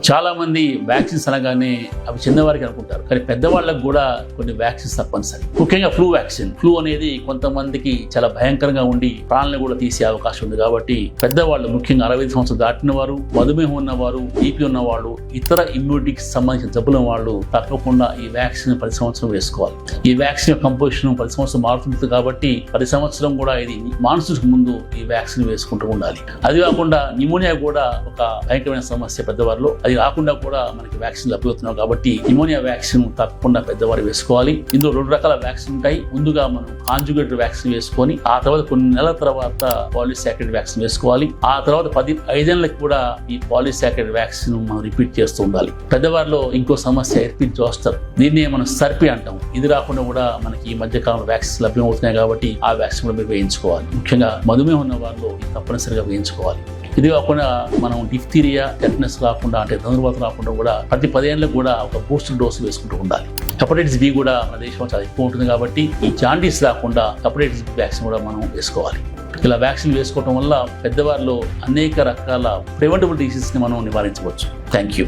చాలా మంది వ్యాక్సిన్స్ అనగానే అవి చిన్నవారికి అనుకుంటారు, కానీ పెద్దవాళ్ళకు కూడా కొన్ని వ్యాక్సిన్స్ తప్పనిసరి. ముఖ్యంగా ఫ్లూ వ్యాక్సిన్. ఫ్లూ అనేది కొంతమందికి చాలా భయంకరంగా ఉండి ప్రాణాలను కూడా తీసే అవకాశం ఉంది. కాబట్టి పెద్దవాళ్ళు, ముఖ్యంగా 65 సంవత్సరాలు దాటిన వారు, మధుమేహం ఉన్నవారు, బీపీ ఉన్నవాళ్ళు, ఇతర ఇమ్యూనిటీకి సంబంధించిన జబ్బుల వాళ్ళు తప్పకుండా ఈ వ్యాక్సిన్ 10 సంవత్సరం వేసుకోవాలి. ఈ వ్యాక్సిన్ కంపోజిషన్ 10 సంవత్సరం మారుతుంది కాబట్టి 10 సంవత్సరం కూడా ఇది మాన్సూన్కి ముందు ఈ వ్యాక్సిన్ వేసుకుంటూ ఉండాలి. అది కాకుండా న్యూమోనియా కూడా ఒక భయంకరమైన సమస్య పెద్దవారిలో. అది రాకుండా కూడా మనకి వ్యాక్సిన్ లభ్యమవుతున్నాయి కాబట్టి న్యూమోనియా వ్యాక్సిన్ తప్పకుండా పెద్దవారు వేసుకోవాలి. ఇందులో 2 రకాల వ్యాక్సిన్ ఉంటాయి. ముందుగా మనం కాంజుగేటెడ్ వ్యాక్సిన్ వేసుకొని ఆ తర్వాత కొన్ని నెలల తర్వాత పాలిసాకరైడ్ వ్యాక్సిన్ వేసుకోవాలి. ఆ తర్వాత 5 ఏళ్ళకి కూడా ఈ పాలిసాకరైడ్ వ్యాక్సిన్ మనం రిపీట్ చేస్తూ ఉండాలి. పెద్దవారిలో ఇంకో సమస్య రిపీట్ జోస్టర్, దీన్ని మనం సర్పి అంటాం. ఇది రాకుండా కూడా మనకి ఈ మధ్య కాలంలో వ్యాక్సిన్ లభ్యమవుతున్నాయి కాబట్టి ఆ వ్యాక్సిన్ కూడా మీరు వేయించుకోవాలి. ముఖ్యంగా మధుమేహం ఉన్న వారిలో తప్పనిసరిగా వేయించుకోవాలి. ఇది కాకుండా మనం డిఫ్తీరియా, టెటనస్ రాకుండా, అంటే ధనుర్వాతం రాకుండా కూడా ప్రతి 10 ఏళ్ళకు కూడా ఒక బూస్టర్ డోసు వేసుకుంటూ ఉండాలి. హెపటైటిస్ బి కూడా మన దేశంలో చాలా ఎక్కువ ఉంటుంది కాబట్టి ఈ జాండీస్ రాకుండా హెపటైటిస్ బి వ్యాక్సిన్ కూడా మనం వేసుకోవాలి. ఇలా వ్యాక్సిన్ వేసుకోవడం వల్ల పెద్దవారిలో అనేక రకాల ప్రివెంటబుల్ డిసీజెస్ని మనం నివారించవచ్చు. Thank you.